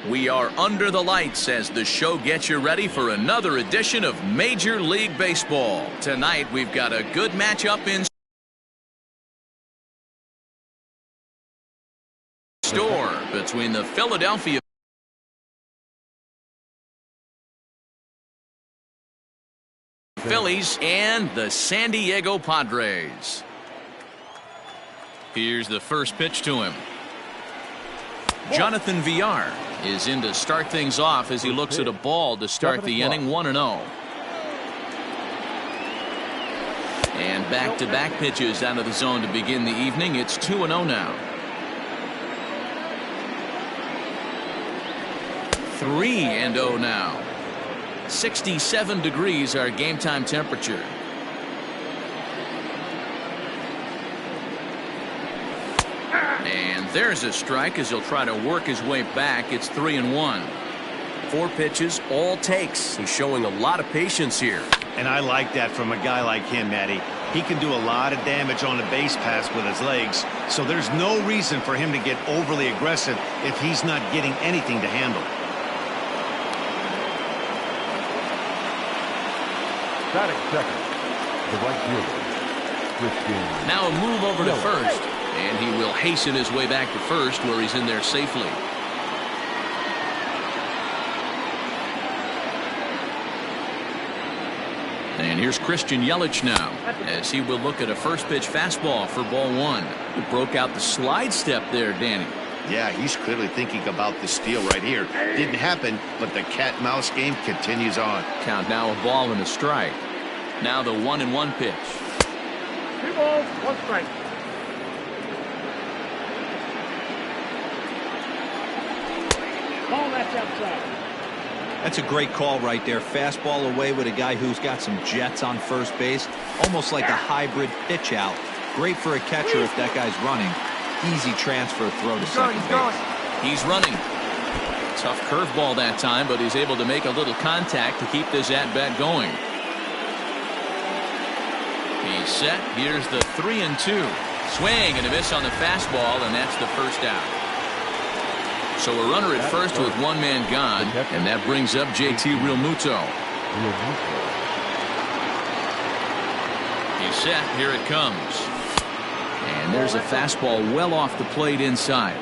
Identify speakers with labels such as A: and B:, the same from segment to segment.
A: We are under the lights as the show gets you ready for another edition of Major League Baseball. Tonight, we've got a good matchup in store between the Philadelphia Phillies and the San Diego Padres. Here's the first pitch to him. Jonathan Villar is in to start things off as he looks at a ball to start the inning 1-0. And back-to-back pitches out of the zone to begin the evening. It's 2-0 now. 3-0 now. 67 degrees our game time temperature. And there's a strike as he'll try to work his way back. It's 3-1.
B: 4 pitches, all takes. He's showing a lot of patience here.
C: And I like that from a guy like him, Matty. He can do a lot of damage on the base pass with his legs, so there's no reason for him to get overly aggressive if he's not getting anything to handle.
D: Batting second, the right fielder.
A: Now a move over to first, and he will hasten his way back to first where he's in there safely. And here's Christian Yelich now as he will look at a first pitch fastball for ball 1. He broke out the slide step there, Danny.
C: Yeah, he's clearly thinking about the steal right here. Didn't happen, but the cat-mouse game continues on.
A: Count now a ball and a strike. Now the 1-1 pitch.
E: 2 balls, 1 strike. Ball, that's outside.
F: That's a great call right there. Fastball away with a guy who's got some jets on first base. Almost like a hybrid pitch out. Great for a catcher if that guy's running. Easy transfer throw to second base.
A: He's running. Tough curveball that time, but he's able to make a little contact to keep this at-bat going. He's set. Here's the 3-2. Swing and a miss on the fastball, and that's the first out. So a runner at first with 1 man gone, and that brings up JT Realmuto. He's set. Here it comes. And there's a fastball well off the plate inside.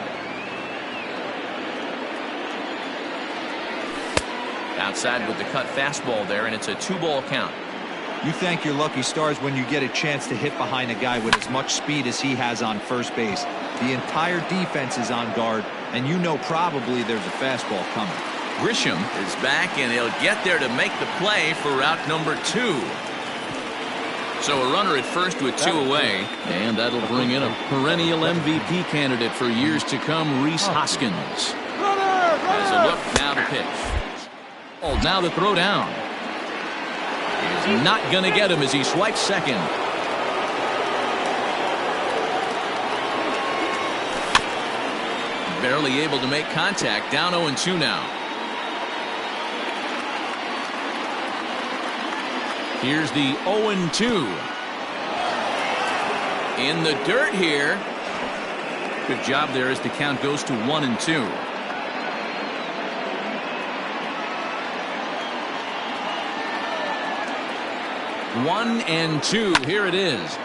A: Outside with the cut fastball there, and it's a 2-ball count.
F: You thank your lucky stars when you get a chance to hit behind a guy with as much speed as he has on first base. The entire defense is on guard, and you know probably there's a fastball coming.
A: Grisham is back, and he'll get there to make the play for route number 2. So a runner at first with 2 away, and that'll bring in a perennial MVP candidate for years to come, Rhys Hoskins. As a look, now the pitch. Oh, now the throw down. He's not going to get him as he swipes second. Barely able to make contact. Down 0-2 now. Here's the 0-2. In the dirt here. Good job there as the count goes to 1-2. One and 2. Here it is.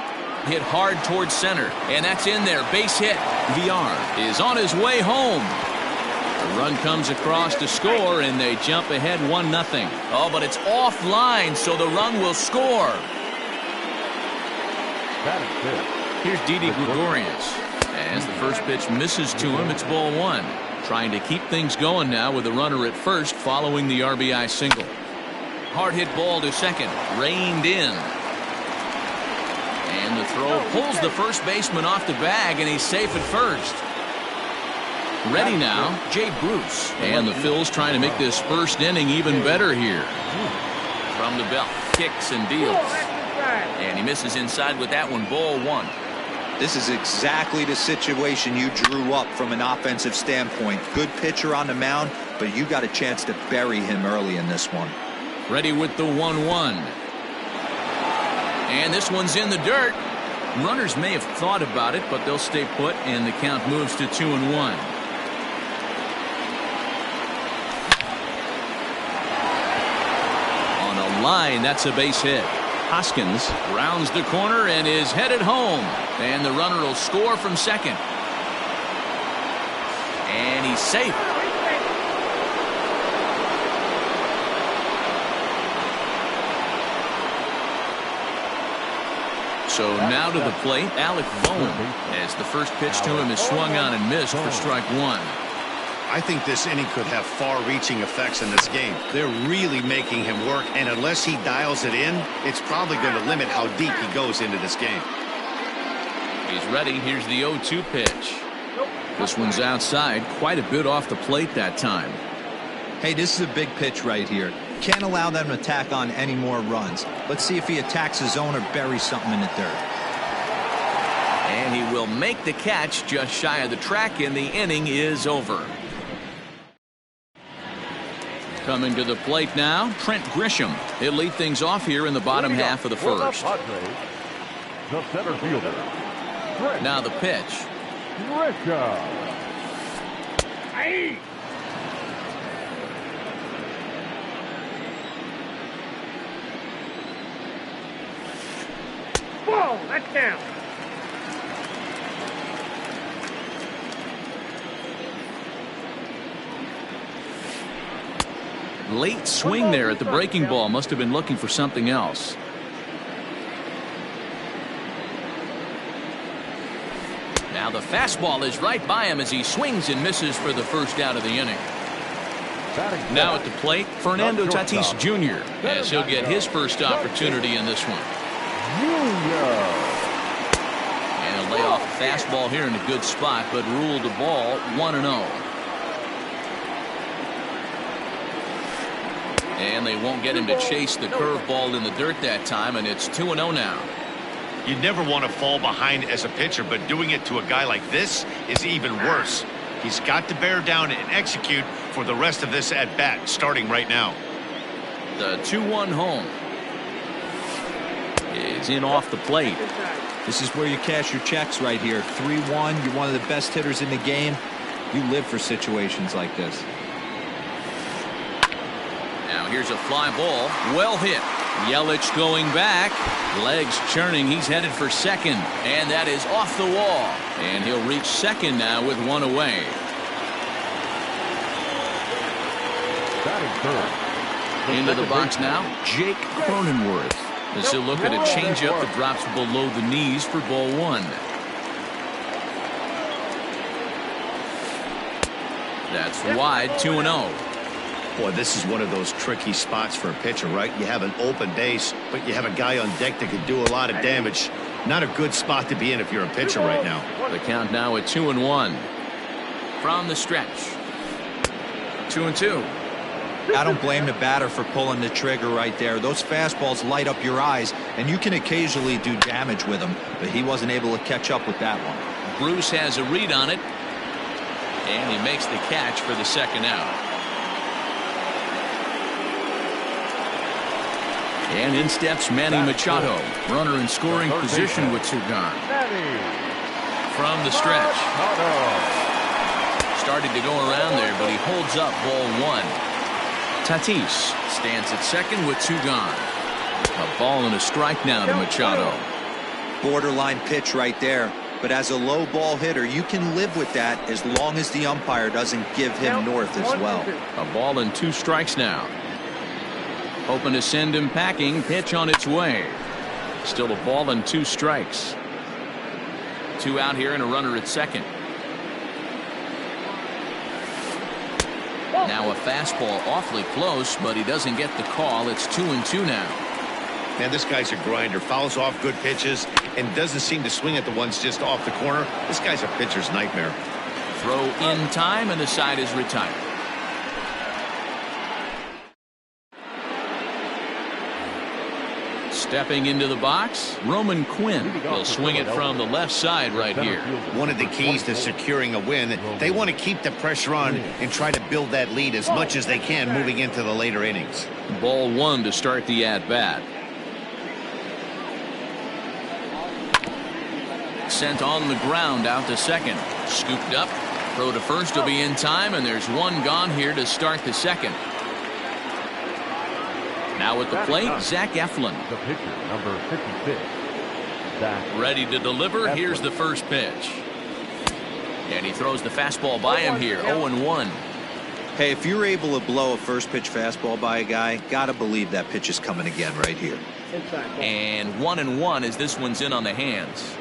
A: Hit hard towards center, and that's in there. Base hit. Villar is on his way home. The run comes across to score, and they jump ahead 1-0. Oh, but it's offline, so the run will score. Here's Didi Gregorius. As the first pitch misses to him, it's ball 1. Trying to keep things going now with the runner at first following the RBI single. Hard hit ball to second. Reined in. And the throw pulls the first baseman off the bag, and he's safe at first. Ready now, Jay Bruce. And the Phils trying to make this first inning even better here. From the belt, kicks and deals. And he misses inside with that one, ball 1.
F: This is exactly the situation you drew up from an offensive standpoint. Good pitcher on the mound, but you got a chance to bury him early in this one.
A: Ready with the 1-1. And this one's in the dirt. Runners may have thought about it, but they'll stay put, and the count moves to 2-1. line. That's a base hit. Hoskins rounds the corner and is headed home. And the runner will score from second. And he's safe. So now to the plate, Alec Bowen, as the first pitch to him is swung on and missed for strike one.
C: I think this inning could have far-reaching effects in this game. They're really making him work, and unless he dials it in, it's probably going to limit how deep he goes into this game.
A: He's ready. Here's the 0-2 pitch. This one's outside, quite a bit off the plate that time.
F: Hey, this is a big pitch right here. Can't allow them to tack on any more runs. Let's see if he attacks his zone or buries something in the dirt.
A: And he will make the catch just shy of the track, and the inning is over. Coming to the plate now, Trent Grisham. He'll lead things off here in the bottom half of the first.
D: The center fielder.
A: Now the pitch.
D: Grisham.
E: Hey! Whoa, that's down.
A: Late swing there at the breaking ball. Must have been looking for something else. Now the fastball is right by him as he swings and misses for the first out of the inning. Now at the plate, Fernando Tatis Jr. as he'll get his first opportunity in this one. And he'll lay off a fastball here in a good spot, but ruled the ball 1-0. And they won't get him to chase the curveball in the dirt that time, and it's 2-0 now.
C: You never want to fall behind as a pitcher, but doing it to a guy like this is even worse. He's got to bear down and execute for the rest of this at-bat, starting right now.
A: The 2-1 home is in off the plate.
F: This is where you cash your checks right here. 3-1. You're one of the best hitters in the game. You live for situations like this.
A: Now here's a fly ball. Well hit. Yelich going back. Legs churning. He's headed for second. And that is off the wall. And he'll reach second now with one away. Into the box now, Jake Cronenworth. As he'll look at a changeup that drops below the knees for ball one. That's wide, 2-0.
C: Boy, this is one of those tricky spots for a pitcher, right? You have an open base, but you have a guy on deck that can do a lot of damage. Not a good spot to be in if you're a pitcher right now.
A: The count now at 2-1. From the stretch. 2-2.
F: I don't blame the batter for pulling the trigger right there. Those fastballs light up your eyes, and you can occasionally do damage with them, but he wasn't able to catch up with that one.
A: Bruce has a read on it, and he makes the catch for the second out. And in steps Manny Machado, runner in scoring position with two gone. From the stretch. Started to go around there, but he holds up ball one. Tatis stands at second with two gone. A ball and a strike now to Machado.
F: Borderline pitch right there. But as a low ball hitter, you can live with that as long as the umpire doesn't give him north as well.
A: A ball and two strikes now. Hoping to send him packing. Pitch on its way. Still a ball and two strikes. Two out here and a runner at second. Now a fastball awfully close, but he doesn't get the call. It's 2-2 now.
C: Man, this guy's a grinder. Fouls off good pitches and doesn't seem to swing at the ones just off the corner. This guy's a pitcher's nightmare.
A: Throw in time, and the side is retired. Stepping into the box, Roman Quinn will swing it from the left side right here.
C: One of the keys to securing a win, they want to keep the pressure on and try to build that lead as much as they can moving into the later innings.
A: Ball one to start the at-bat. Sent on the ground out to second. Scooped up. Throw to first will be in time, and there's one gone here to start the second. Now at the plate, Zach Eflin.
D: The pitcher, number 56. Zach.
A: Ready to deliver. Here's the first pitch. And he throws the fastball by him here, 0-1.
F: Hey, if you're able to blow a first pitch fastball by a guy, gotta believe that pitch is coming again right here.
A: And 1-1 as this one's in on the hands.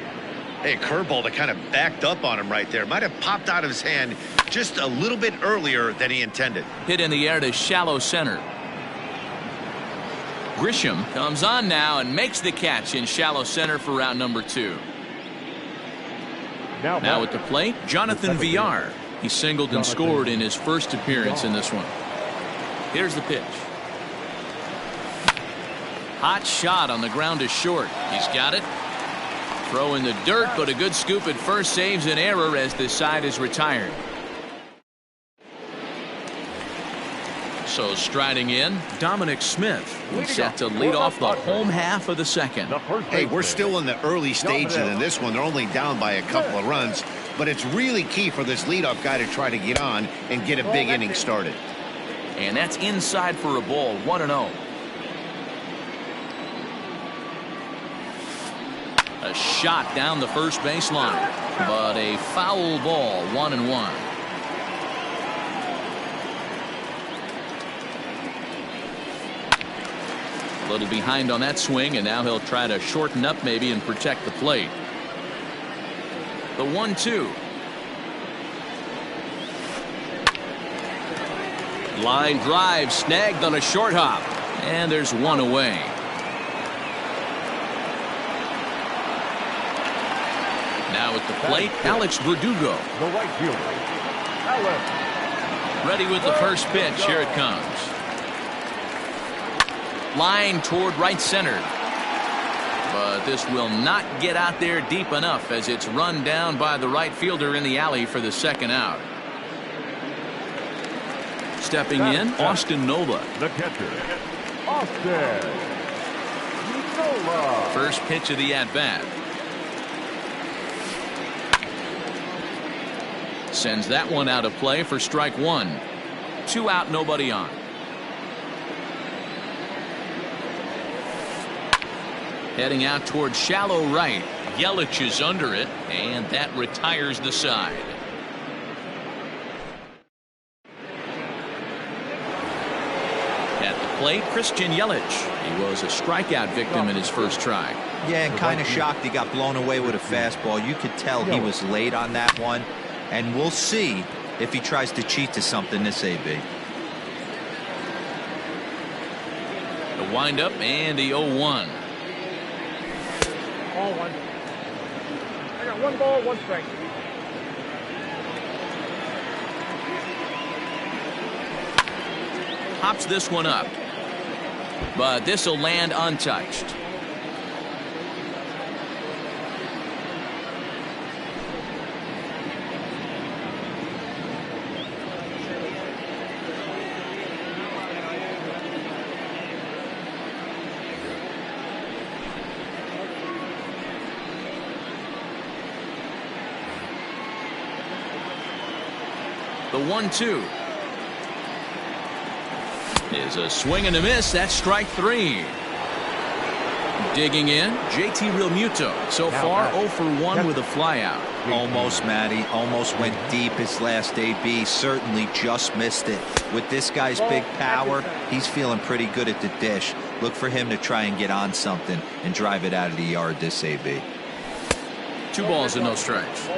C: Hey, a curveball that kind of backed up on him right there. Might have popped out of his hand just a little bit earlier than he intended.
A: Hit in the air to shallow center. Grisham comes on now and makes the catch in shallow center for route number 2. Now at the plate, Jonathan Villar. He singled and scored in his first appearance in this one. Here's the pitch. Hot shot on the ground to short. He's got it. Throw in the dirt, but a good scoop at first saves an error as this side is retired. So striding in, Dominic Smith. He's set to lead off the home half of the second.
C: Hey, we're still in the early stages in this one. They're only down by a couple of runs, but it's really key for this leadoff guy to try to get on and get a big inning started.
A: And that's inside for a ball, 1-0. A shot down the first baseline, but a foul ball, 1-1. A little behind on that swing, and now he'll try to shorten up maybe and protect the plate. The 1-2. Line drive snagged on a short hop, and there's one away. Now at the plate, Alex Verdugo.
D: The right fielder, Alex.
A: Ready with the first pitch. Here it comes. Line toward right center. But this will not get out there deep enough as it's run down by the right fielder in the alley for the second out. Stepping in, Austin Nola.
D: The catcher, Austin Nola.
A: First pitch of the at-bat. Sends that one out of play for strike 1. 2 out, nobody on. Heading out toward shallow right. Yelich is under it, and that retires the side. At the plate, Christian Yelich. He was a strikeout victim in his first try.
F: Yeah, and kind of shocked he got blown away with a fastball. You could tell he was late on that one. And we'll see if he tries to cheat to something this AB.
A: The windup and the 0-1.
E: All 1. I got 1 ball, 1 strike.
A: Hops this one up. But this will land untouched. The 1-2 is a swing and a miss. That's strike 3. Digging in, JT Realmuto. So far 0 for 1 with a flyout.
F: Almost, Matty. Almost went deep his last AB. Certainly just missed it. With this guy's big power, he's feeling pretty good at the dish. Look for him to try and get on something and drive it out of the yard this AB.
A: 2 balls and no strikes.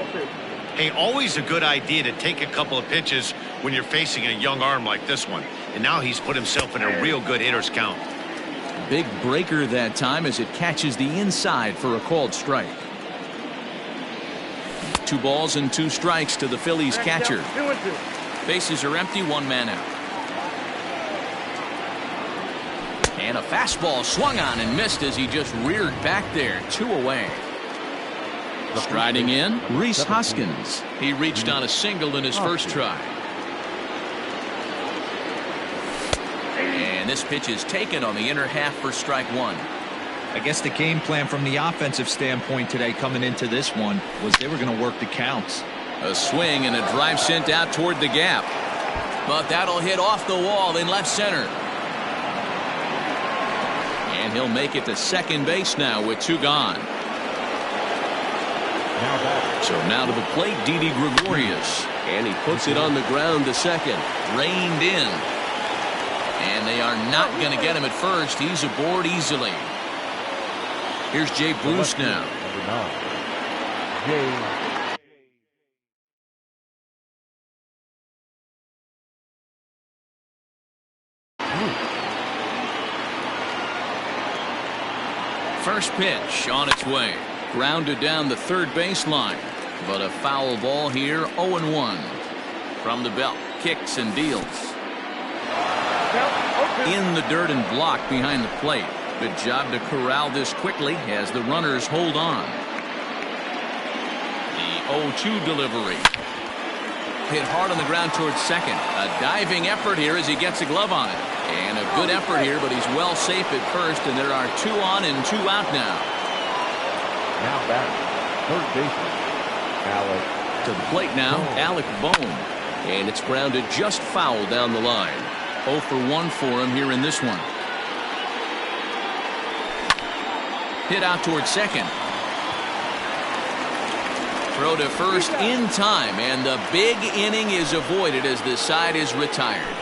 C: Hey, always a good idea to take a couple of pitches when you're facing a young arm like this one. And now he's put himself in a real good hitter's count.
A: Big breaker that time as it catches the inside for a called strike. 2 balls and 2 strikes to the Phillies catcher. Bases are empty, 1 man out. And a fastball swung on and missed as he just reared back there. 2 away. Striding in, Rhys Hoskins. He reached on a single in his first try. And this pitch is taken on the inner half for strike 1.
F: I guess the game plan from the offensive standpoint today coming into this one was they were going to work the counts.
A: A swing and a drive sent out toward the gap. But that'll hit off the wall in left center. And he'll make it to second base now with 2 gone. So now to the plate, Didi Gregorius.
B: And he puts it on the ground to second.
A: Reined in. And they are not going to get him at first. He's aboard easily. Here's Jay Bruce now.
D: Number 9. Jay.
A: First pitch on its way. Grounded down the third baseline. But a foul ball here, 0-1. From the belt, kicks and deals. In the dirt and blocked behind the plate. Good job to corral this quickly as the runners hold on. The 0-2 delivery. Hit hard on the ground towards second. A diving effort here as he gets a glove on it. And a good effort here, but he's well safe at first, and there are 2 on and 2 out now.
D: Now back. Third baseman. Alec.
A: To the plate now, Alec Bohm.
B: And it's grounded just foul down the line.
A: 0 for 1 for him here in this one. Hit out towards second. Throw to first in time, and the big inning is avoided as the side is retired.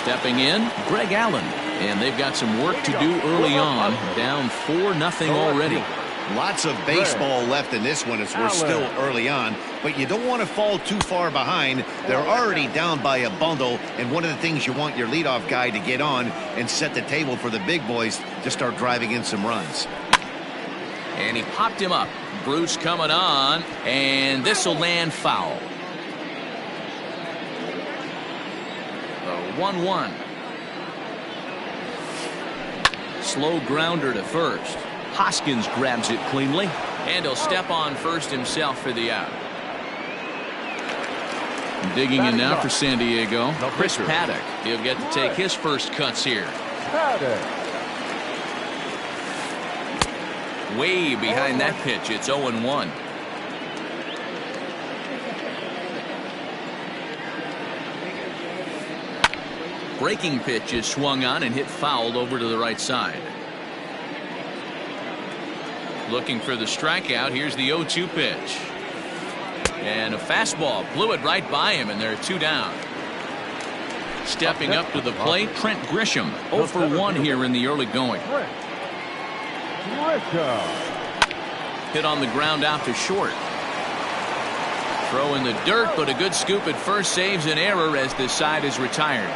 A: Stepping in, Greg Allen. And they've got some work to do early on. Down 4-0 already.
C: Lots of baseball left in this one as we're still early on, but you don't want to fall too far behind. They're already down by a bundle, and one of the things you want your leadoff guy to get on and set the table for the big boys to start driving in some runs.
A: And he popped him up. Bruce coming on, and this will land foul. The 1-1. Slow grounder to first. Hoskins grabs it cleanly, and he'll step on first himself for the out. Digging in now for San Diego, Chris Paddock. He'll get to take his first cuts here. Way behind that pitch. It's 0-1. Breaking pitch is swung on and hit fouled over to the right side. Looking for the strikeout. Here's the 0-2 pitch. And a fastball. Blew it right by him, and there are 2 down. Stepping up to the plate, Trent Grisham. 0 for 1 here in the early going. Hit on the ground out to short. Throw in the dirt, but a good scoop at first saves an error as this side is retired.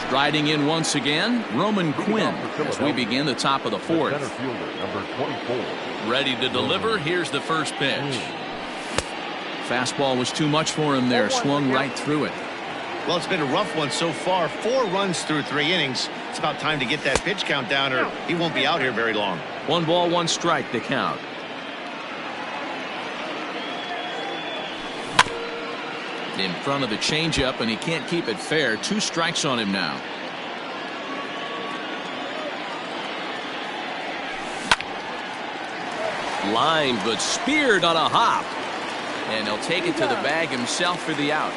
A: Striding in once again, Roman Quinn as we begin the top of the 4th.
D: Center fielder, number 24.
A: Ready to deliver. Here's the first pitch. Fastball was too much for him there. Swung right through it.
C: Well, it's been a rough one so far. 4 runs through 3 innings. It's about time to get that pitch count down, or he won't be out here very long.
A: 1 ball, 1 strike to count. In front of the changeup, and he can't keep it fair. 2 strikes on him now. Line, but speared on a hop. And he'll take it to the bag himself for the out.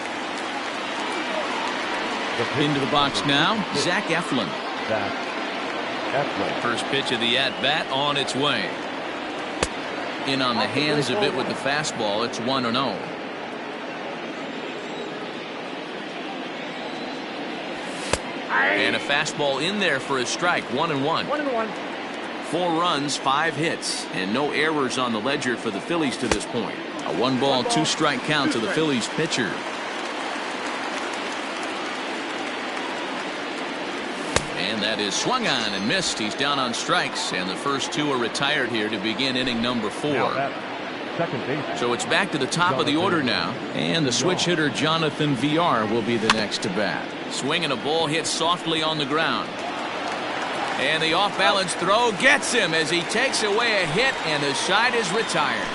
A: Into the box now, Zach Eflin. First pitch of the at-bat on its way. In on the hands a bit with the fastball. It's 1-0. And a fastball in there for a strike. 1-1. 4 runs, 5 hits, and no errors on the ledger for the Phillies to this point. A 1 ball, 2 strike count to the Phillies pitcher. And that is swung on and missed. He's down on strikes, and the first 2 are retired here to begin inning number 4. So it's back to the top of the order now, and the switch hitter Jonathan VR will be the next to bat. Swinging a ball hit softly on the ground. And the off-balance throw gets him as he takes away a hit, and the side is retired.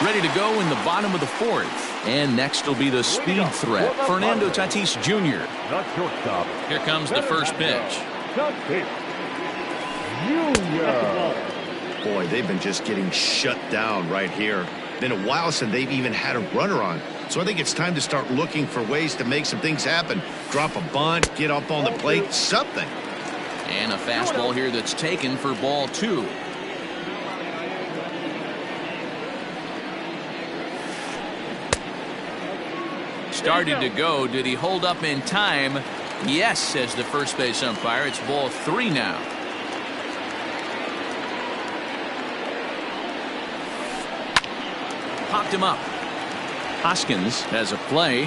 A: Ready to go in the bottom of the 4th. And next will be the speed threat, Fernando Tatis Jr. Here comes the first pitch.
C: Boy, they've been just getting shut down right here. Been a while since they've even had a runner on. So I think it's time to start looking for ways to make some things happen. Drop a bunt, get up on the plate, something.
A: And a fastball here that's taken for ball 2. Started to go. Did he hold up in time? Yes, says the first base umpire. It's ball 3 now. Popped him up. Hoskins has a play,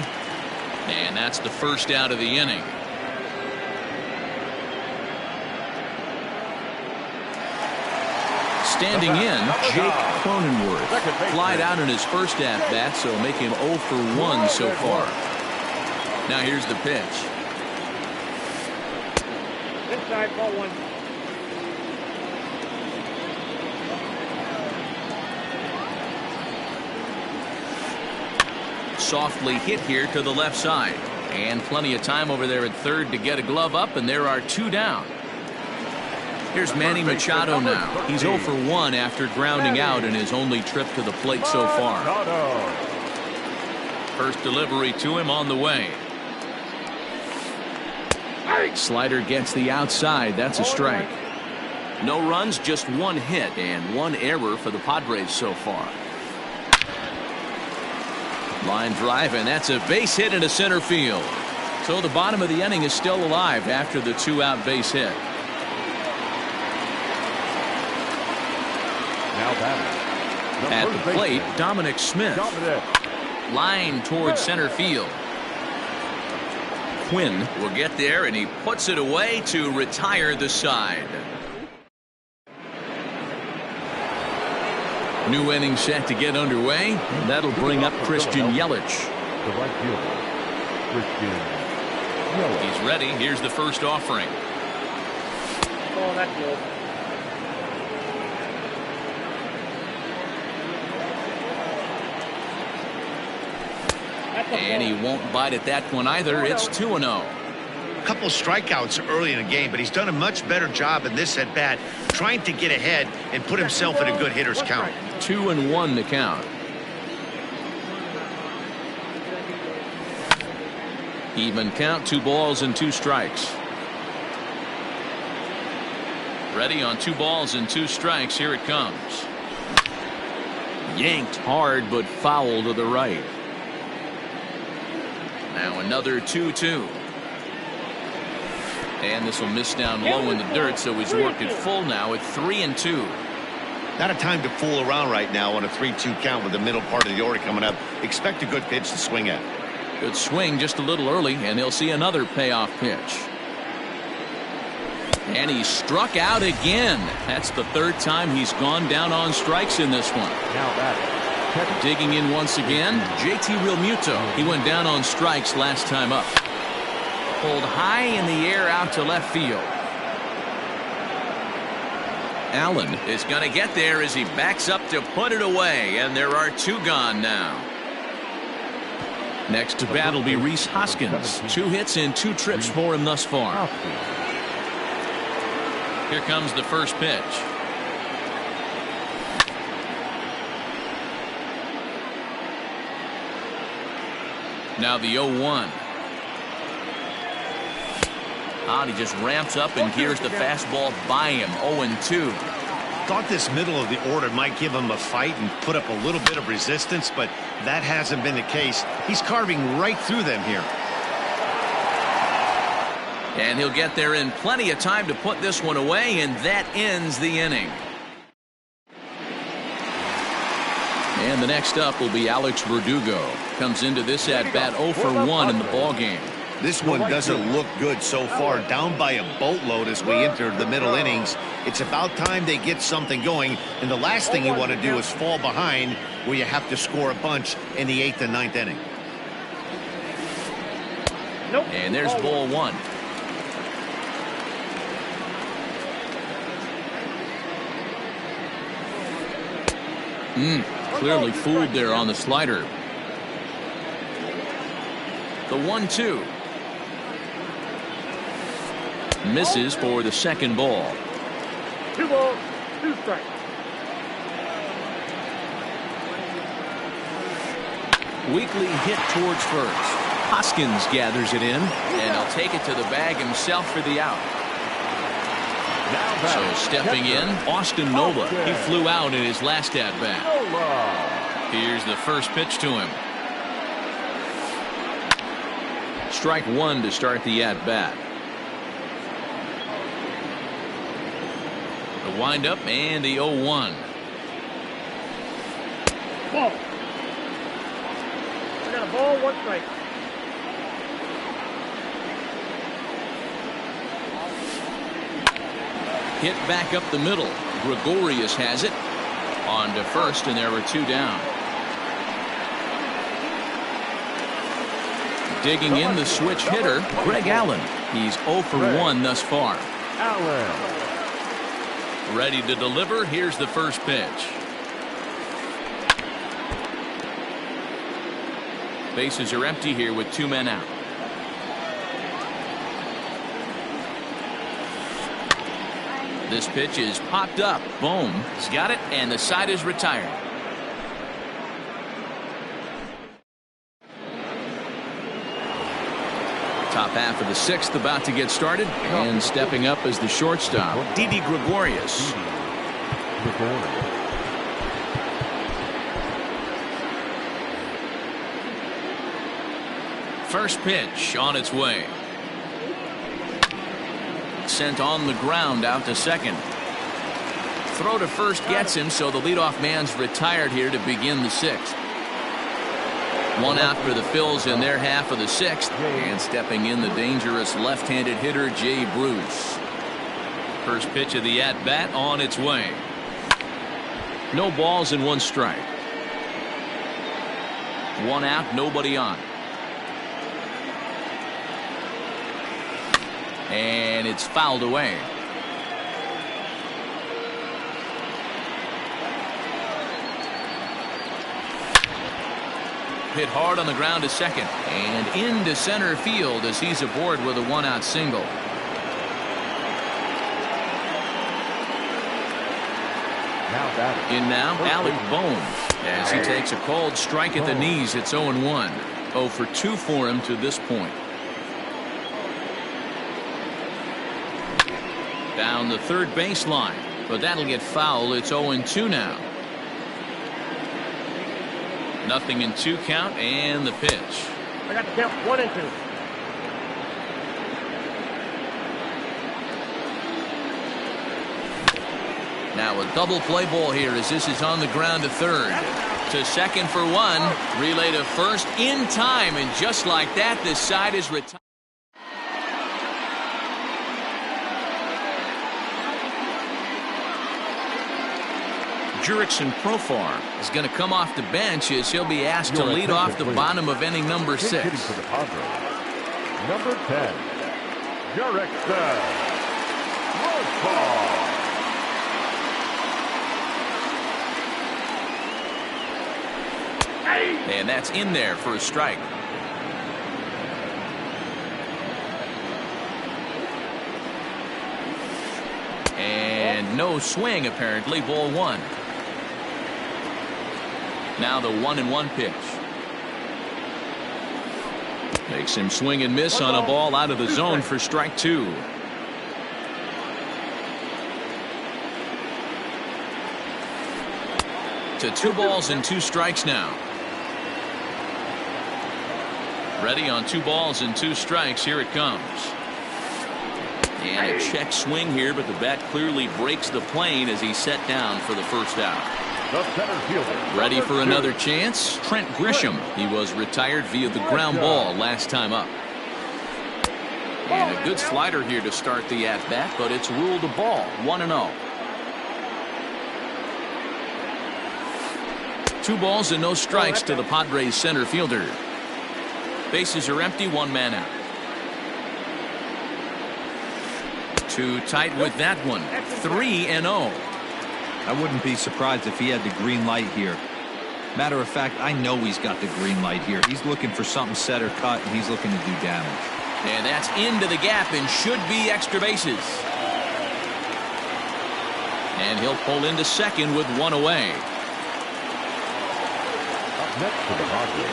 A: and that's the first out of the inning. Standing in, Jake Cronenworth. Flied out in his first at-bat, so make him 0 for 1 so far. Now here's the pitch.
E: Inside, ball 1.
A: Softly hit here to the left side. And plenty of time over there at third to get a glove up, and there are 2 down. Here's Manny Machado now. He's 0 for 1 after grounding out in his only trip to the plate so far. First delivery to him on the way. Slider gets the outside. That's a strike. No runs, just 1 hit and 1 error for the Padres so far. Line drive, and that's a base hit into center field. So the bottom of the inning is still alive after the 2-out base hit. At the plate, Dominic Smith. Line towards center field. Quinn will get there, and he puts it away to retire the side. New inning set to get underway, and that'll bring up Christian Yelich.
D: The right fielder, Christian Yelich.
A: He's ready. Here's the first offering.
E: Oh, that's good.
A: And he won't bite at that one either. It's 2-0.
C: A couple strikeouts early in the game, but he's done a much better job in this at bat, trying to get ahead and put himself in a good hitter's count.
A: 2-1 to count. Even count, 2 balls and 2 strikes. Ready on 2 balls and 2 strikes. Here it comes. Yanked hard, but foul to the right. Now another 2-2. And this will miss down low in the dirt, so he's worked it full now at 3-2.
C: Not a time to fool around right now on a 3-2 count with the middle part of the order coming up. Expect a good pitch to swing at.
A: Good swing just a little early, and he'll see another payoff pitch. And he struck out again. That's the 3rd time he's gone down on strikes in this one.
D: Now that.
A: Digging in once again, JT Realmuto. He went down on strikes last time up. Pulled high in the air out to left field. Allen is going to get there as he backs up to put it away, and there are 2 gone now. Next to bat will be Rhys Hoskins. 2 hits and 2 trips for him thus far. Here comes the first pitch. Now the 0-1. He just ramps up and gears the fastball by him. 0-2.
C: Thought this middle of the order might give him a fight and put up a little bit of resistance, but that hasn't been the case. He's carving right through them here.
A: And he'll get there in plenty of time to put this one away, and that ends the inning. And the next up will be Alex Verdugo. Comes into this at-bat 0 for 1 in the ballgame.
C: This one doesn't look good so far. Down by a boatload as we enter the middle innings. It's about time they get something going. And the last thing you want to do is fall behind where you have to score a bunch in the 8th and 9th inning.
A: And there's ball 1. Clearly fooled there on the slider. The 1-2. Misses for the second ball.
E: 2 balls, 2 strikes.
B: Weakly hit towards first. Hoskins gathers it in.
A: And he'll take it to the bag himself for the out. So stepping in, Austin Nola. He flew out in his last at-bat. Here's the first pitch to him. Strike one to start the at-bat. The windup and the 0-1.
E: Ball. I got a ball, 1 strike.
A: Hit back up the middle. Gregorius has it. On to first, and there were 2 down. Digging in the switch hitter, Greg Allen. He's 0 for 1 thus far.
D: Allen.
A: Ready to deliver. Here's the first pitch. Bases are empty here with 2 men out. This pitch is popped up. Boom. He's got it, and the side is retired. Top half of the 6th about to get started, and stepping up as the shortstop, Didi Gregorius. First pitch on its way. Sent on the ground out to second. Throw to first gets him, so the leadoff man's retired here to begin the 6th. 1 out for the Phils in their half of the 6th, and stepping in the dangerous left-handed hitter Jay Bruce. First pitch of the at-bat on its way. No balls and 1 strike. 1 out, nobody on. And it's fouled away. Hit hard on the ground to second and into center field as he's aboard with a 1-out single. In now, Alec Bohm as he takes a called strike at the knees. It's 0-1. 0 for 2 for him to this point. Down the third baseline, but that'll get foul. It's 0-2 now. Nothing in 2 count, and the pitch.
E: I got the count 1 and 2.
A: Now a double play ball here as this is on the ground to third. To second for 1. Relay to first in time, and just like that, this side is retired. Jurickson Profar is going to come off the bench as he'll be asked to lead off the bottom of inning number 6.
D: Hitting for the Padres, number 10, Jurickson Profar.
A: And that's in there for a strike. And no swing apparently. Ball 1. Now the 1-1 pitch. Makes him swing and miss on a ball out of the zone for strike 2. To 2 balls and 2 strikes now. Ready on 2 balls and 2 strikes. Here it comes. And a check swing here, but the bat clearly breaks the plane as he's set down for the first out.
D: The center fielder.
A: Ready for another chance? Trent Grisham. He was retired via the ground ball last time up. And a good slider here to start the at-bat, but it's ruled a ball. 1-0. 2 balls and no strikes to the Padres center fielder. Bases are empty, 1 man out. Too tight with that one. 3-0.
F: I wouldn't be surprised if he had the green light here. Matter of fact, I know he's got the green light here. He's looking for something set or cut, and he's looking to do damage.
A: And that's into the gap and should be extra bases. And he'll pull into second with 1 away.
D: Up next for the Padres,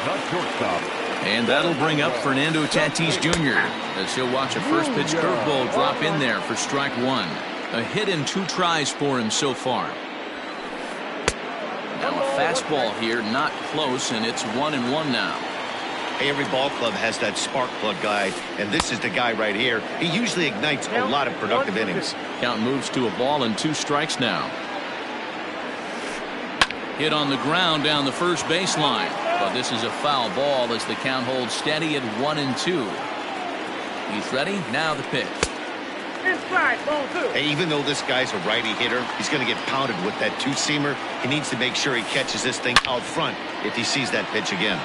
D: The shortstop.
A: And that'll bring up Fernando Tatis Jr. as he'll watch a first pitch curveball drop in there for strike one. A hit in 2 tries for him so far. Now a fastball here, not close, and it's 1-1 now.
C: Every ball club has that spark plug guy, and this is the guy right here. He usually ignites a lot of productive innings.
A: Count moves to a ball and 2 strikes now. Hit on the ground down the first baseline, but this is a foul ball as the count holds steady at 1-2. He's ready. Now the pitch.
E: Inside, ball 2.
C: Hey, even though this guy's a righty hitter, he's going to get pounded with that 2-seamer. He needs to make sure he catches this thing out front if he sees that pitch again.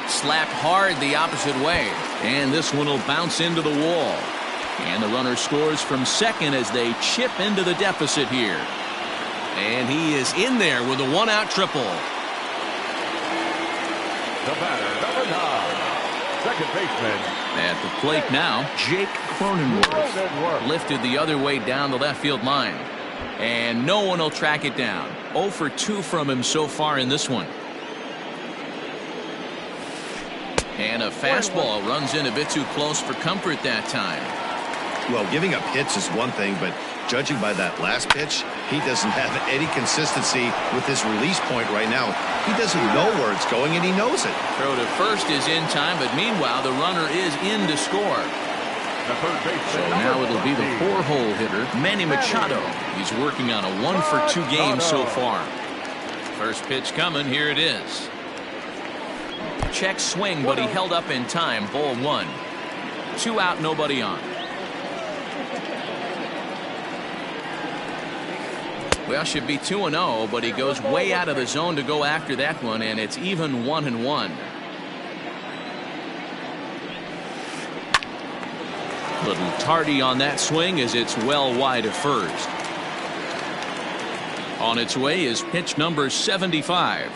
A: Slapped hard the opposite way, and this one will bounce into the wall. And the runner scores from second as they chip into the deficit here. And he is in there with a 1-out triple.
D: The batter, number 9, second baseman.
A: At the plate now, Jake Cronenworth. Lifted the other way down the left field line. And no one will track it down. 0 for 2 from him so far in this one. And a fastball runs in a bit too close for comfort that time.
C: Well, giving up hits is one thing, but judging by that last pitch, he doesn't have any consistency with his release point right now. He doesn't know where it's going, and he knows it.
A: Throw to first is in time, but meanwhile, the runner is in to score. So now it'll be the 4-hole hitter, Manny Machado. He's working on a 1 for 2 game so far. First pitch coming. Here it is. Check swing, but he held up in time. Ball 1. 2 out, nobody on. Well, should be 2-0, but he goes way out of the zone to go after that one, and it's even 1-1. Little tardy on that swing as it's well wide of first. On its way is pitch number 75.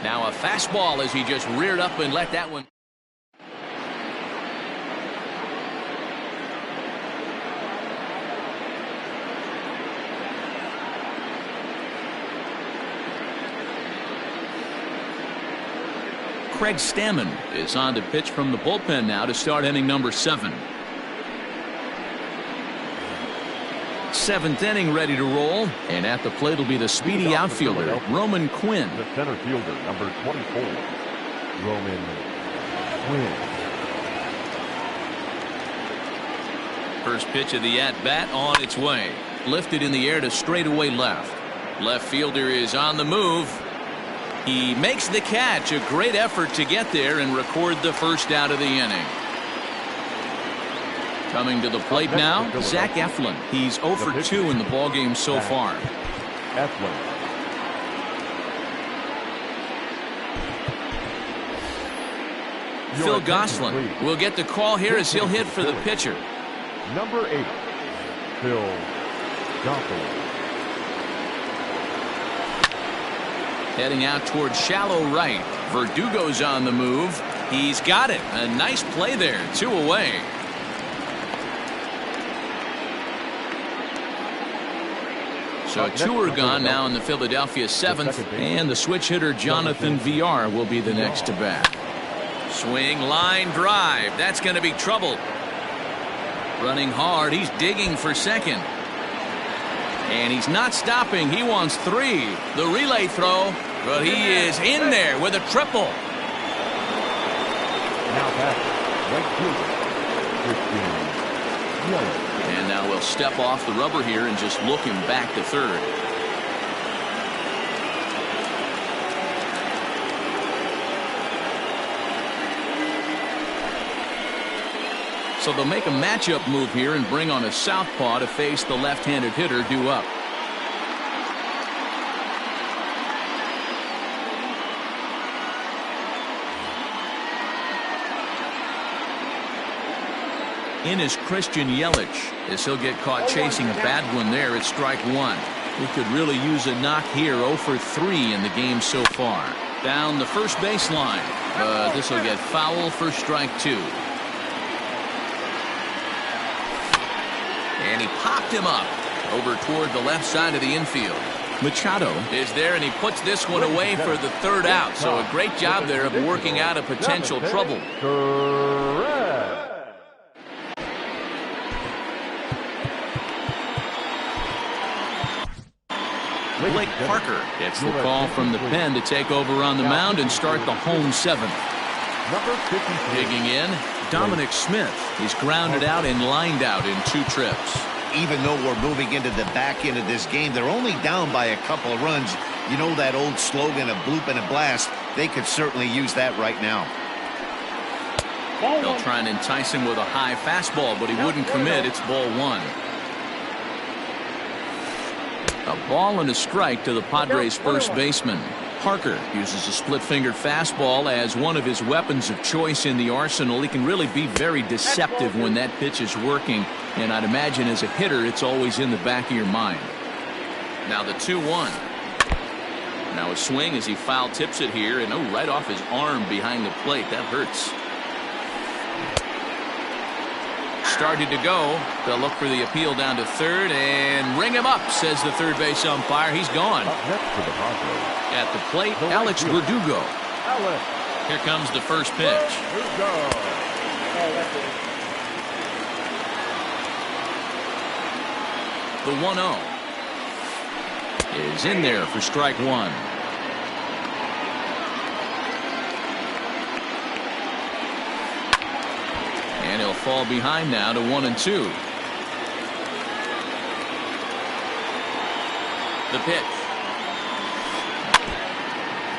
A: Now a fastball as he just reared up and let that one. Craig Stammen is on to pitch from the bullpen now to start inning number 7. 7th inning ready to roll, and at the plate will be the speedy outfielder Roman Quinn.
D: The center fielder, number 24, Roman Quinn.
A: First pitch of the at-bat on its way. Lifted in the air to straightaway left. Left fielder is on the move. He makes the catch. A great effort to get there and record the first out of the inning. Coming to the plate now, Zach Eflin. He's 0 for 2 in the ballgame so far.
D: Eflin.
A: Phil Gosselin will get the call here as he'll hit for the pitcher.
D: Number 8, Phil Gosselin.
A: Heading out towards shallow right. Verdugo's on the move. He's got it. A nice play there. 2 away. So 2 are gone now in the Philadelphia 7th, and the switch hitter Jonathan VR will be the next to bat. Swing, line drive. That's going to be trouble. Running hard. He's digging for second. And he's not stopping. He wants 3. The relay throw, but he is in there with a triple.
D: Now back, right fielder, Christian Yelich.
A: And now we'll step off the rubber here and just look him back to third. So they'll make a matchup move here and bring on a southpaw to face the left-handed hitter due up. In is Christian Yelich as he'll get caught chasing a bad one there at strike 1. He could really use a knock here. 0 for 3 in the game so far. Down the first baseline, but this will get foul for strike 2. And he popped him up over toward the left side of the infield. Machado is there, and he puts this one away for the third out. So a great job there of working out a potential trouble. Blake Parker gets the call from the pen to take over on the mound and start the home seventh. Digging in, Dominic Smith. He's grounded out and lined out in 2 trips.
C: Even though we're moving into the back end of this game, they're only down by a couple of runs. You know that old slogan, a bloop and a blast. They could certainly use that right now.
A: They'll try and entice him with a high fastball, but he wouldn't commit. It's ball 1. A ball and a strike to the Padres' first baseman. Parker uses a split-fingered fastball as one of his weapons of choice in the arsenal. He can really be very deceptive when that pitch is working, and I'd imagine as a hitter it's always in the back of your mind. Now the 2-1. Now a swing as he foul tips it here, and right off his arm behind the plate. That hurts. Started to go. They'll look for the appeal down to third and ring him up, says the third base umpire. He's gone. At the plate, Alex Verdugo. Here comes the first pitch. The 1-0 is in there for strike 1. And he'll fall behind now to 1-2. The pitch.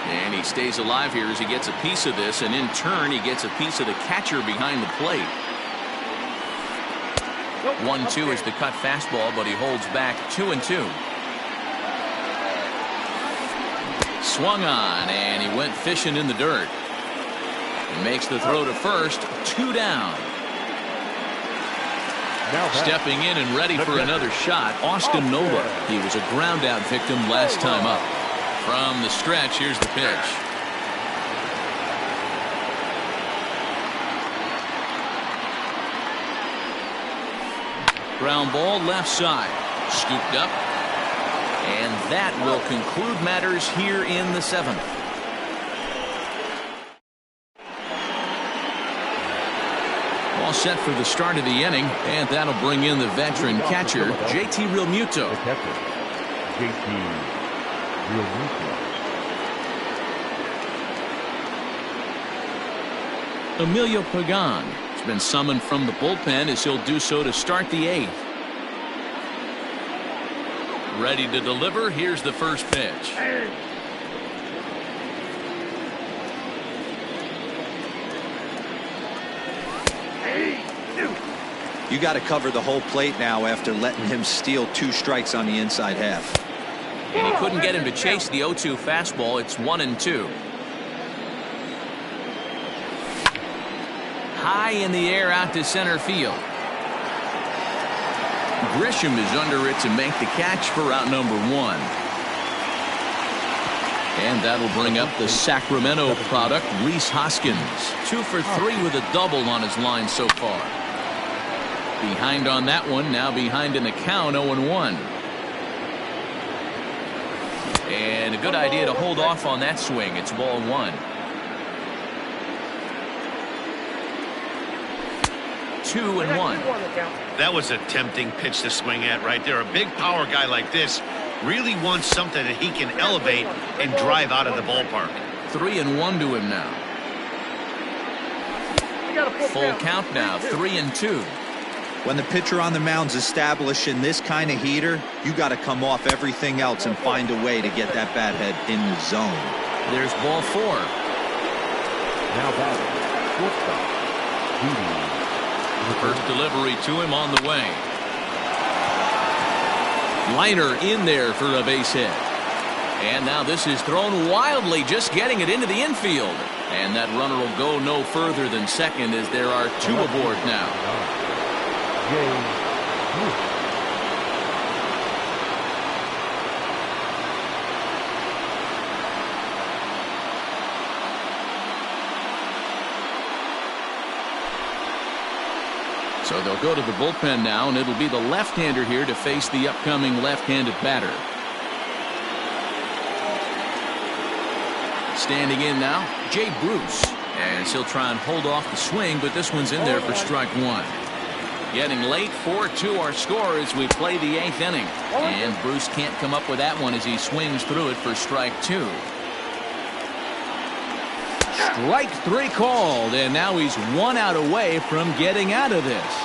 A: And he stays alive here as he gets a piece of this, and in turn he gets a piece of the catcher behind the plate. 1-2 is the cut fastball, but he holds back 2-2. Swung on, and he went fishing in the dirt. He makes the throw to first, 2 down. Stepping in and ready for another shot, Austin Nola. He was a ground out victim last time up. From the stretch, here's the pitch. Ground ball left side. Scooped up. And that will conclude matters here in the 7th. All set for the start of the inning, and that'll bring in the veteran catcher, JT Realmuto. Emilio Pagan has been summoned from the bullpen as he'll do so to start the 8th. Ready to deliver. Here's the first pitch.
F: You got to cover the whole plate now after letting him steal 2 strikes on the inside half.
A: And he couldn't get him to chase the 0-2 fastball. It's 1-2. High in the air out to center field. Grisham is under it to make the catch for out number 1. And that'll bring up the Sacramento product, Rhys Hoskins. 2 for 3 with a double on his line so far. Behind on that one, now behind in the count, 0-1. And a good idea to hold off on that swing. It's ball 1. 2-1.
C: That was a tempting pitch to swing at right there. A big power guy like this really wants something that he can elevate and drive out of the ballpark.
A: 3-1 to him now. Full count now, 3-2.
F: When the pitcher on the mound's establishing this kind of heater, you got to come off everything else and find a way to get that bat head in the zone.
A: There's ball 4.
D: Now batting, shortstop,
A: First delivery to him on the way. Liner in there for a base hit. And now this is thrown wildly, just getting it into the infield. And that runner will go no further than second as there are 2 aboard now. So they'll go to the bullpen now, and it'll be the left-hander here to face the upcoming left-handed batter. Standing in now, Jay Bruce. As he'll try and hold off the swing, but this one's in there for strike one. Getting late, 4-2 our score as we play the 8th inning. And Bruce can't come up with that one as he swings through it for strike two. Strike three called, and now he's 1 out away from getting out of this.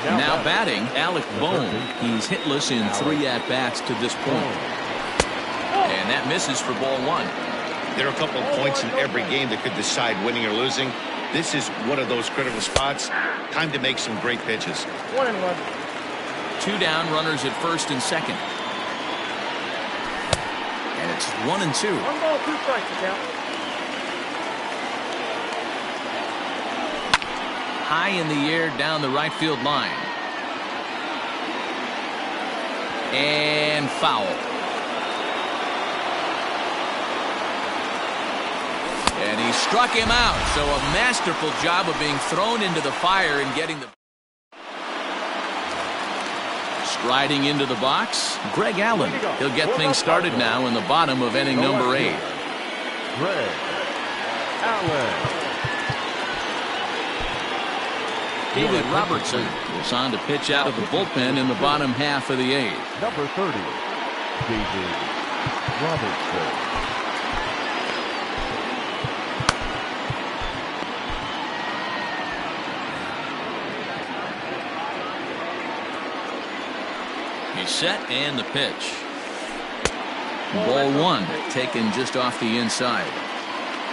A: Now batting, Alec Bohm. He's hitless in 3 at-bats to this point. And that misses for ball one.
C: There are a couple of points in every game that could decide winning or losing. This is one of those critical spots. Time to make some great pitches.
E: 1-1.
A: 2 down, runners at first and second. And it's 1-2.
E: 1 ball, 2 strikes to count.
A: High in the air down the right field line. And foul. And he struck him out. So a masterful job of being thrown into the fire and getting the... Striding into the box, Greg Allen. He'll get things started now in the bottom of inning number 8.
D: Greg Allen.
A: David Robertson is on to pitch out of the bullpen in the bottom half of the 8th.
D: Number 30, David Robertson.
A: He's set and the pitch. Ball one, taken just off the inside.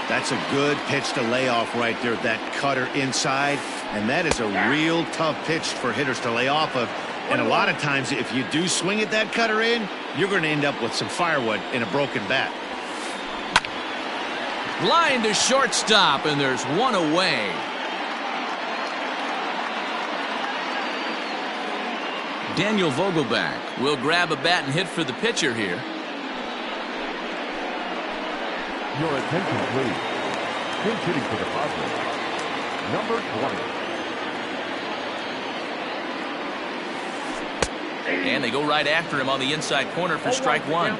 C: That's a good pitch to lay off right there, that cutter inside. And that is a real tough pitch for hitters to lay off of. And a lot of times, if you do swing at that cutter in, you're going to end up with some firewood in a broken bat.
A: Line to shortstop, and there's 1 away. Daniel Vogelback will grab a bat and hit for the pitcher here.
D: Your attention, please. Pinch hitting for the Padres. Number 20.
A: And they go right after him on the inside corner for strike one.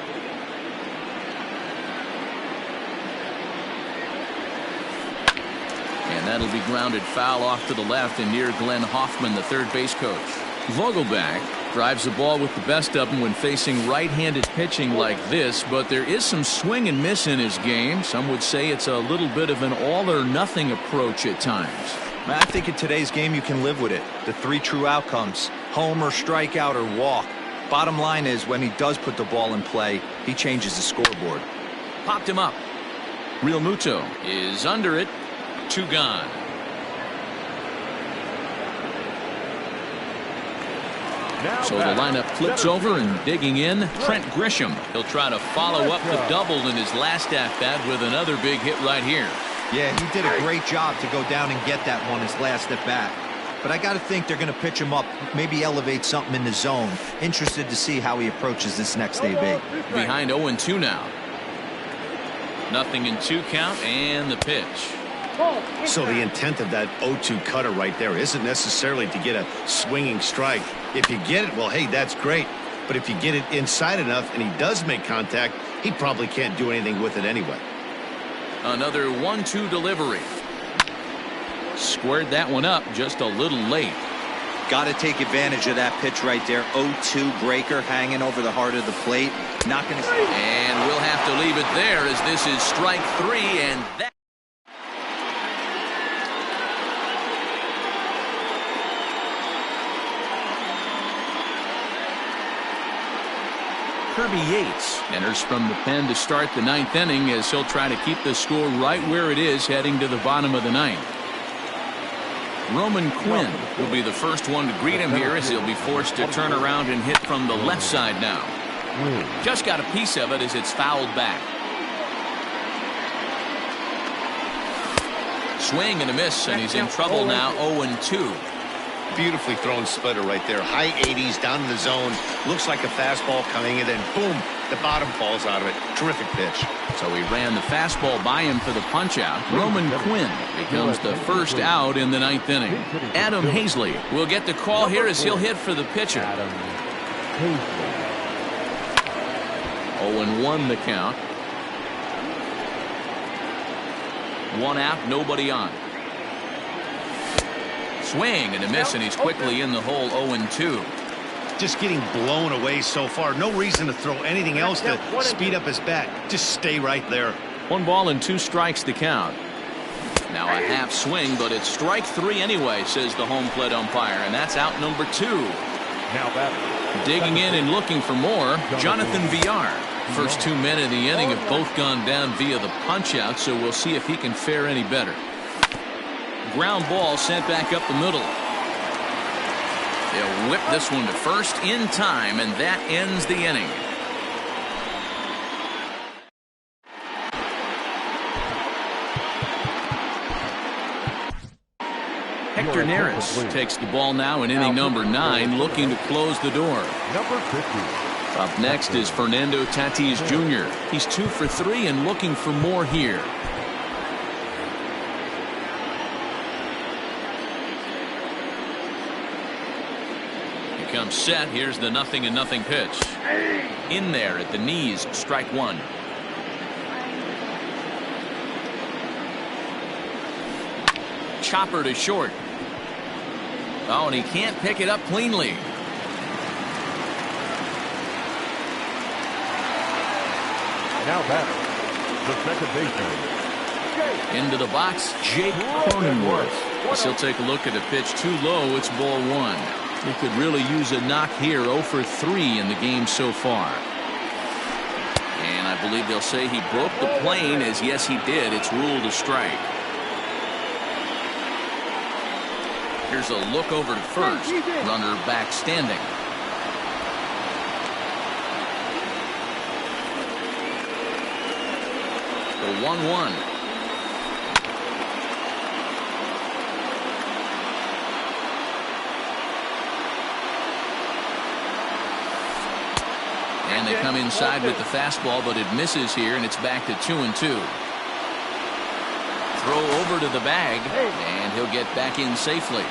A: And that'll be grounded foul off to the left and near Glenn Hoffman, the third base coach. Vogelback drives the ball with the best of them when facing right-handed pitching like this, but there is some swing and miss in his game. Some would say it's a little bit of an all-or-nothing approach at times.
F: I think in today's game you can live with it. The 3 true outcomes: homer, strikeout, or walk. Bottom line is, when he does put the ball in play, he changes the scoreboard.
A: Popped him up. Real Muto is under it. 2 gone. So the lineup flips over, and digging in, Trent Grisham. He'll try to follow up the double in his last at-bat with another big hit right here.
F: Yeah, he did a great job to go down and get that one his last at-bat. But I got to think they're going to pitch him up, maybe elevate something in the zone. Interested to see how he approaches this next AB.
A: Behind 0-2 now. 0-2 count, and the pitch.
C: So the intent of that 0-2 cutter right there isn't necessarily to get a swinging strike. If you get it, well, hey, that's great. But if you get it inside enough and he does make contact, he probably can't do anything with it anyway.
A: Another 1-2 delivery. Squared that one up just a little late.
F: Got to take advantage of that pitch right there. 0-2 breaker hanging over the heart of the plate. Not going to.
A: And we'll have to leave it there as this is strike 3, and that. Kirby Yates enters from the pen to start the 9th inning as he'll try to keep the score right where it is heading to the bottom of the 9th. Roman Quinn will be the first one to greet him here as he'll be forced to turn around and hit from the left side now. Just got a piece of it as it's fouled back. Swing and a miss, and he's in trouble now. 0-2.
C: Beautifully thrown splitter right there. High 80s down in the zone. Looks like a fastball coming, and then boom, the bottom falls out of it. Terrific pitch.
A: So he ran the fastball by him for the punch-out. Roman Quinn becomes the first out in the 9th inning. Adam Hazley will get the call here as he'll hit for the pitcher. 0-1 the count. One out, nobody on. Swing and a miss, and he's quickly in the hole. 0-2.
C: Just getting blown away so far. No reason to throw anything else to speed up his bat. Just stay right there.
A: 1 ball and 2 strikes to count. Now a half swing, but it's strike 3 anyway, says the home plate umpire, and that's out number 2.
D: Now batter.
A: Digging in and looking for more, Jonathan Villar. First 2 men of the inning have both gone down via the punch-out, so we'll see if he can fare any better. Ground ball sent back up the middle. They'll whip this one to first in time, and that ends the inning. Hector Neris takes the ball now in inning number 9, looking to close the door.
D: Number 50.
A: Up next is Fernando Tatis Jr. He's 2 for 3 and looking for more here. He comes set. Here's the 0-0 pitch. In there at the knees, strike 1. Chopper to short. Oh, and he can't pick it up cleanly.
D: Now batter. The second baseman.
A: Into the box, Jake Cronenworth. He'll take a look at the pitch. Too low. It's ball 1. He could really use a knock here. 0 for 3 in the game so far. And I believe they'll say he broke the plane, as yes he did. It's ruled a strike. Here's a look over to first. Runner back standing. The 1-1. And they come inside with the fastball, but it misses here, and it's back to 2-2. Throw over to the bag, and he'll get back in safely.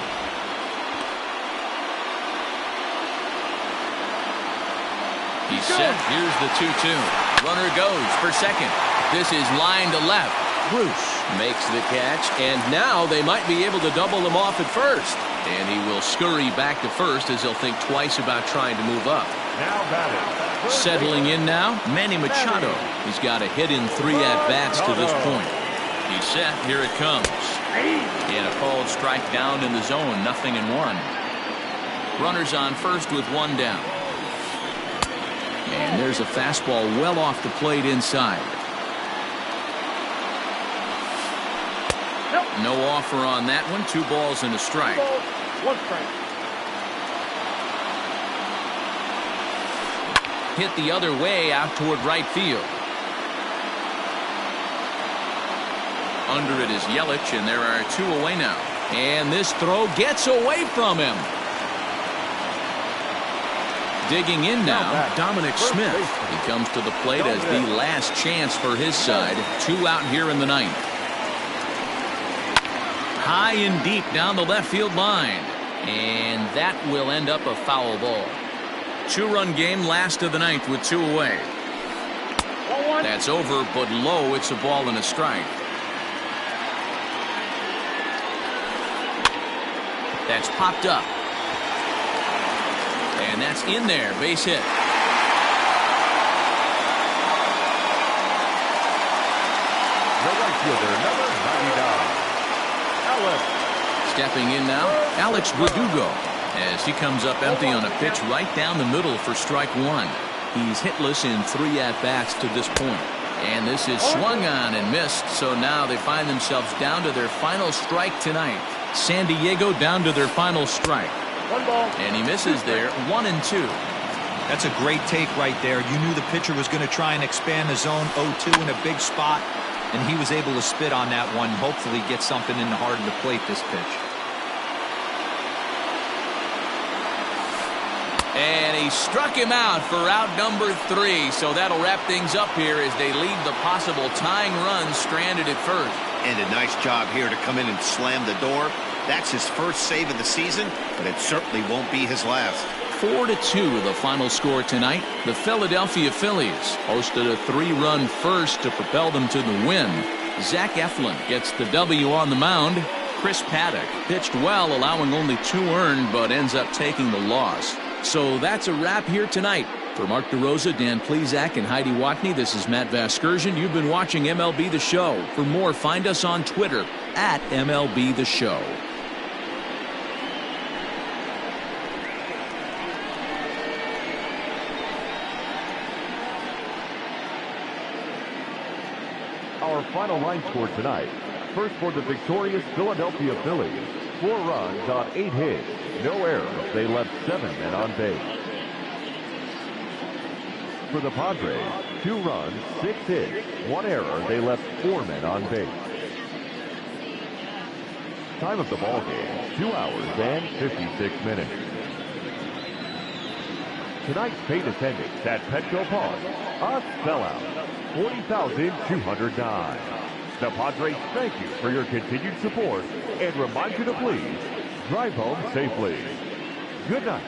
A: He's set. Here's the 2-2. Runner goes for second. This is line to left. Bruce makes the catch, and now they might be able to double him off at first. And he will scurry back to first as he'll think twice about trying to move up.
D: Now batting.
A: Settling in now, Manny Machado. He's got a hit in 3 at-bats to this point. He's set. Here it comes. And a called strike down in the zone. 0-1. Runners on first with 1 down. And there's a fastball well off the plate inside. No offer on that one. 2 balls and a strike.
E: 1 strike.
A: Hit the other way out toward right field. Under it is Yelich, and there are 2 away now. And this throw gets away from him. Digging in now, Dominic Smith. He comes to the plate as the last chance for his side. 2 out here in the 9th. High and deep down the left field line. And that will end up a foul ball. 2-run game, last of the 9th with 2 away. That's over, but low. It's a ball and a strike. That's popped up. And that's in there. Base hit.
D: The right fielder, number 99. Alex.
A: Stepping in now, Alex Verdugo, as he comes up empty on a pitch right down the middle for strike 1. He's hitless in 3 at-bats to this point. And this is swung on and missed, so now they find themselves down to their final strike tonight. San Diego down to their final strike.
E: 1 ball.
A: And he misses there. 1-2.
F: That's a great take right there. You knew the pitcher was going to try and expand the zone. 0-2 in a big spot, and he was able to spit on that one. Hopefully get something in the heart of the plate this pitch.
A: And he struck him out for out number 3. So that'll wrap things up here as they leave the possible tying run stranded at first.
C: And a nice job here to come in and slam the door. That's his first save of the season, but it certainly won't be his last.
A: 4-2 the final score tonight. The Philadelphia Phillies hosted a 3-run first to propel them to the win. Zach Eflin gets the W on the mound. Chris Paddock pitched well, allowing only 2 earned, but ends up taking the loss. So that's a wrap here tonight. For Mark DeRosa, Dan Plesac, and Heidi Watney, this is Matt Vasgersian. You've been watching MLB The Show. For more, find us on Twitter at MLB The Show.
D: Our final line score tonight. First for the victorious Philadelphia Phillies. 4 runs on 8 hits. No errors. They left 7 men on base. For the Padres, 2 runs, 6 hits, 1 error. They left 4 men on base. Time of the ball game, 2 hours and 56 minutes. Tonight's paid attendance at Petco Park, a sellout, 40,209. The Padres thank you for your continued support and remind you to please drive home safely. Good night.